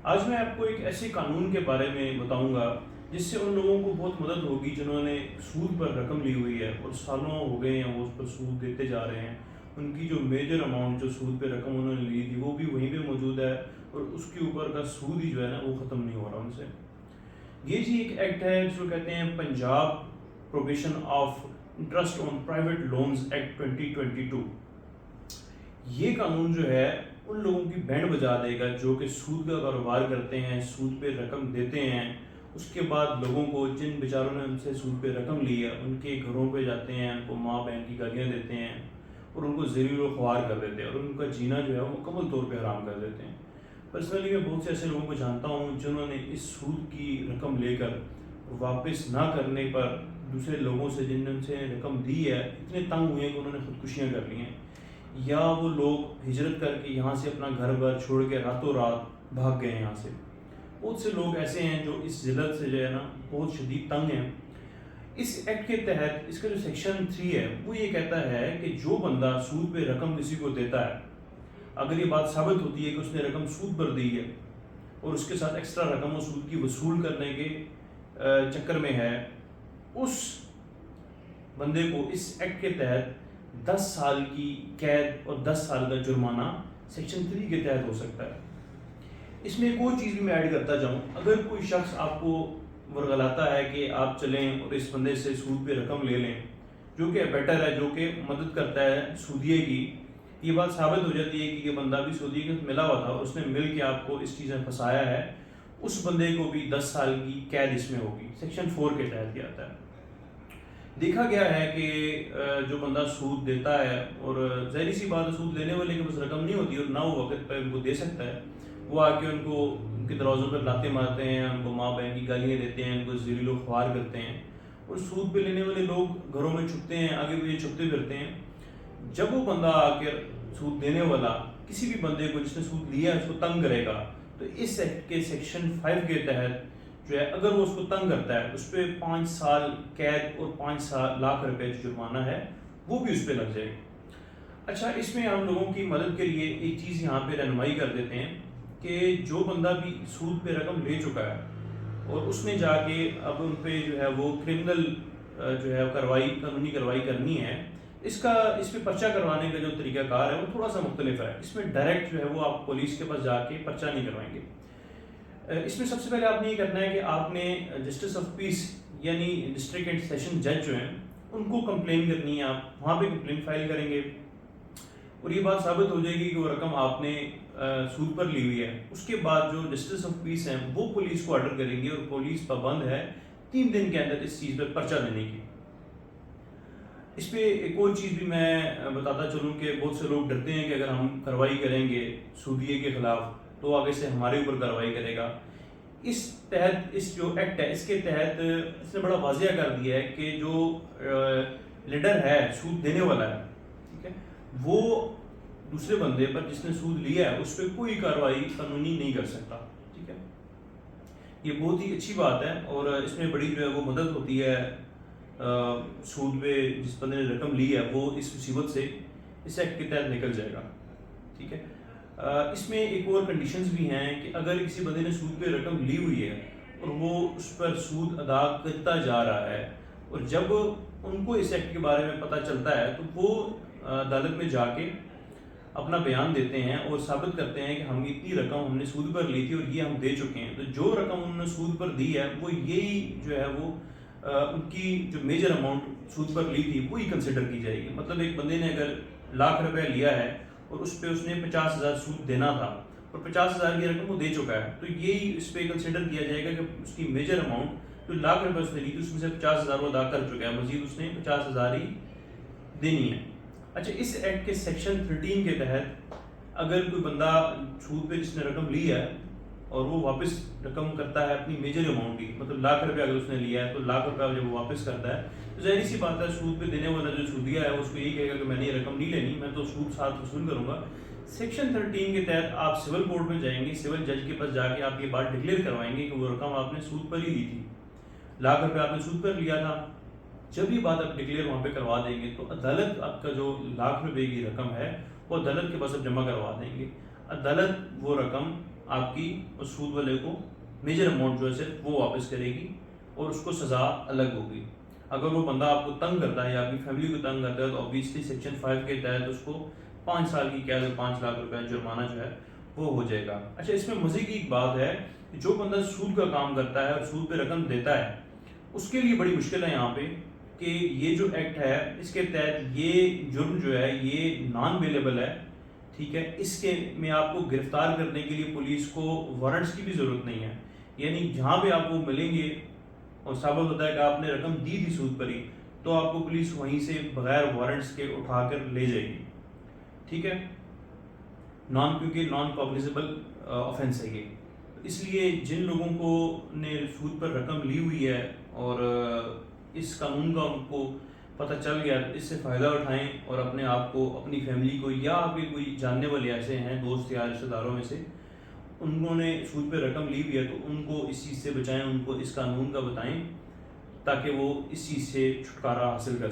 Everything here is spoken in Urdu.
آج میں آپ کو ایک ایسے قانون کے بارے میں بتاؤں گا جس سے ان لوگوں کو بہت مدد ہوگی جنہوں نے سود پر رقم لی ہوئی ہے اور سالوں ہو گئے ہیں وہ اس پر سود دیتے جا رہے ہیں. ان کی جو میجر اماؤنٹ جو سود پہ رقم انہوں نے لی تھی وہ بھی وہیں پہ موجود ہے اور اس کے اوپر کا سود ہی جو ہے نا وہ ختم نہیں ہو رہا ان سے. یہ جی ایک ایکٹ ہے جو کہتے ہیں Punjab probation of interest on private loans act 2022. یہ قانون جو ہے ان لوگوں کی بینڈ بجا دے گا جو کہ سود کا کاروبار کرتے ہیں, سود پہ رقم دیتے ہیں. اس کے بعد لوگوں کو جن بیچاروں نے ان سے سود پہ رقم لی ہے ان کے گھروں پہ جاتے ہیں, ان کو ماں بہن کی گالیاں دیتے ہیں اور ان کو ذلیل و خوار کر دیتے ہیں اور ان کا جینا جو ہے وہ مکمل طور پہ حرام کر دیتے ہیں. پرسنلی میں بہت سے ایسے لوگوں کو جانتا ہوں جنہوں نے اس سود کی رقم لے کر واپس نہ کرنے پر دوسرے لوگوں سے جن نے ان سے رقم دی ہے اتنے تنگ ہوئے ہیں کہ انہوں نے خودکشیاں کر لی ہیں, یا وہ لوگ ہجرت کر کے یہاں سے اپنا گھر بار چھوڑ کے راتوں رات بھاگ گئے ہیں یہاں سے. بہت سے لوگ ایسے ہیں جو اس ذلت سے جو ہے نا بہت شدید تنگ ہیں. اس ایکٹ کے تحت اس کا جو سیکشن 3 ہے وہ یہ کہتا ہے کہ جو بندہ سود پہ رقم کسی کو دیتا ہے, اگر یہ بات ثابت ہوتی ہے کہ اس نے رقم سود پر دی ہے اور اس کے ساتھ ایکسٹرا رقم و سود کی وصول کرنے کے چکر میں ہے, اس بندے کو اس ایکٹ کے تحت 10 سال کی قید اور 10 سال کا جرمانہ سیکشن 3 کے تحت ہو سکتا ہے. اس میں ایک اور چیز بھی میں ایڈ کرتا جاؤں, اگر کوئی شخص آپ کو ورغلاتا ہے کہ آپ چلیں اور اس بندے سے سود پہ رقم لے لیں, جو کہ بیٹر ہے, جو کہ مدد کرتا ہے سودیے کی, یہ بات ثابت ہو جاتی ہے کہ یہ بندہ بھی سودیے کے ملا ہوا تھا اور اس نے مل کے آپ کو اس چیز میں پھنسایا ہے, اس بندے کو بھی 10 سال کی قید اس میں ہوگی. سیکشن 4 کے تحت یہ آتا ہے. دیکھا گیا ہے کہ جو بندہ سود دیتا ہے, اور ظاہری سی بات ہے سود لینے والے کے پاس رقم نہیں ہوتی اور نہ وہ وقت پہ ان کو دے سکتا ہے, وہ آ کے ان کو ان کے دروازوں پر لاتے مارتے ہیں, ان کو ماں بہن کی گالیاں دیتے ہیں, ان کو ذلیل و خوار کرتے ہیں, اور سود پہ لینے والے لوگ گھروں میں چھپتے ہیں, آگے پیچھے چھپتے پھرتے ہیں. جب وہ بندہ آ کے سود دینے والا کسی بھی بندے کو جس نے سود لیا ہے اس کو تنگ کرے گا, تو اس ایکٹ کے سیکشن 5 کے تحت جو ہے اگر وہ اس کو تنگ کرتا ہے اس پہ 5 سال قید اور 5 لاکھ روپے جو جرمانہ ہے وہ بھی اس پہ لگ جائے گا. اچھا, اس میں ہم لوگوں کی مدد کے لیے ایک چیز یہاں پہ رہنمائی کر دیتے ہیں کہ جو بندہ بھی سود پہ رقم لے چکا ہے اور اس نے جا کے اب ان پہ جو ہے وہ کرمنل جو ہے قانونی کارروائی کرنی ہے, اس پہ پرچہ کروانے کا جو طریقہ کار ہے وہ تھوڑا سا مختلف ہے. اس میں ڈائریکٹ جو ہے وہ آپ پولیس کے پاس جا کے پرچہ نہیں کروائیں گے. اس میں سب سے پہلے آپ نے یہ کرنا ہے کہ آپ نے جسٹس آف پیس یعنی ڈسٹرکٹ اینڈ سیشن جج جو ہیں ان کو کمپلین کرنی ہے. آپ وہاں پہ کمپلین فائل کریں گے اور یہ بات ثابت ہو جائے گی کہ وہ رقم آپ نے سود پر لی ہوئی ہے. اس کے بعد جو جسٹس آف پیس ہیں وہ پولیس کو آرڈر کریں گے اور پولیس پابند ہے 3 دن کے اندر اس چیز پہ پرچہ دینے کی. اس پہ ایک اور چیز بھی میں بتاتا چلوں کہ بہت سے لوگ ڈرتے ہیں کہ اگر ہم کارروائی کریں گے سودیے کے خلاف تو آگے سے ہمارے اوپر کارروائی کرے گا. اس تحت اس جو ایکٹ ہے اس کے تحت اس نے بڑا واضح کر دیا ہے کہ جو لیڈر ہے سود دینے والا ہے, ٹھیک ہے, وہ دوسرے بندے پر جس نے سود لیا ہے اس پہ کوئی کارروائی قانونی نہیں کر سکتا. ٹھیک ہے, یہ بہت ہی اچھی بات ہے اور اس میں بڑی جو ہے وہ مدد ہوتی ہے. سود پہ جس بندے نے رقم لی ہے وہ اس مصیبت سے اس ایکٹ کے تحت نکل جائے گا. ٹھیک ہے, اس میں ایک اور کنڈیشنز بھی ہیں کہ اگر کسی بندے نے سود پہ رقم لی ہوئی ہے اور وہ اس پر سود ادا کرتا جا رہا ہے اور جب ان کو اس ایکٹ کے بارے میں پتہ چلتا ہے تو وہ عدالت میں جا کے اپنا بیان دیتے ہیں اور ثابت کرتے ہیں کہ ہم اتنی رقم ہم نے سود پر لی تھی اور یہ ہم دے چکے ہیں. تو جو رقم انہوں نے سود پر دی ہے وہ یہی جو ہے وہ ان کی جو میجر اماؤنٹ سود پر لی تھی وہی کنسیڈر کی جائے گی. مطلب ایک بندے نے اگر لاکھ روپے لیا ہے اور اس پہ اس نے 50,000 سود دینا تھا اور 50,000 کی رقم وہ دے چکا ہے, تو یہی اس پہ کنسیڈر کیا جائے گا کہ اس کی میجر اماؤنٹ جو لاکھ روپے اس نے لی تھی اس میں سے 50,000 وہ ادا کر چکا ہے, مزید اس نے 50,000 ہی دینی ہے. اچھا, اس ایکٹ کے سیکشن 13 کے تحت اگر کوئی بندہ سود پہ جس نے رقم لی ہے اور وہ واپس رقم کرتا ہے اپنی میجر اماؤنٹ کی, مطلب لاکھ روپے اگر اس نے لیا ہے تو لاکھ روپے جب وہ واپس کرتا ہے تو ظاہری سی بات ہے سود پہ دینے والا جو سودیا ہے اس کو یہی کہے گا کہ میں نے یہ رقم نہیں لینی, میں تو سود ساتھ وصول کروں گا. سیکشن 13 کے تحت آپ سول کورٹ میں جائیں گے, سول جج کے پاس جا کے آپ یہ بات ڈکلیئر کروائیں گے کہ وہ رقم آپ نے سود پر ہی لی تھی, لاکھ روپے آپ نے سود پر لیا تھا. جب یہ بات آپ ڈکلیئر وہاں پہ کروا دیں گے تو عدالت آپ کا جو لاکھ روپے کی رقم ہے وہ عدالت کے پاس اب جمع کروا دیں گے. عدالت وہ رقم آپ کی اس سود والے کو میجر اماؤنٹ جو ہے صرف وہ واپس کرے گی اور اس کو سزا الگ ہوگی. اگر وہ بندہ آپ کو تنگ کرتا ہے یا آپ کی فیملی کو تنگ کرتا ہے تو اوبیسلی سیکشن 5 کے تحت اس کو 5 سال کی قید اور 5 لاکھ روپے جرمانہ جو ہے وہ ہو جائے گا. اچھا اس میں مزے کی ایک بات ہے کہ جو بندہ سود کا کام کرتا ہے اور سود پہ رقم دیتا ہے اس کے لیے بڑی مشکل ہے یہاں پہ کہ یہ جو ایکٹ ہے اس کے تحت یہ جرم جو ہے یہ نان ویلیبل ہے. ٹھیک ہے, اس کے میں آپ کو گرفتار کرنے کے لیے پولیس کو وارنٹس کی بھی ضرورت نہیں ہے. یعنی جہاں پہ آپ کو ملیں گے اور ثابت ہوتا ہے کہ آپ نے رقم دی تھی سود پر ہی تو آپ کو پولیس وہیں سے بغیر وارنٹس کے اٹھا کر لے جائے گی. ٹھیک ہے, کیونکہ نان کوگنیزیبل آفینس ہے یہ. اس لیے جن لوگوں کو نے سود پر رقم لی ہوئی ہے اور اس قانون کا ان کو پتہ چل گیا تو اس سے فائدہ اٹھائیں اور اپنے آپ کو, اپنی فیملی کو, یا آپ کے کوئی جاننے والے ایسے ہیں دوست یا رشتہ داروں میں سے انہوں نے سود پہ رقم لی ہوئی ہے تو ان کو اس چیز سے بچائیں, ان کو اس قانون کا بتائیں تاکہ وہ اس چیز سے چھٹکارا حاصل کر سکیں.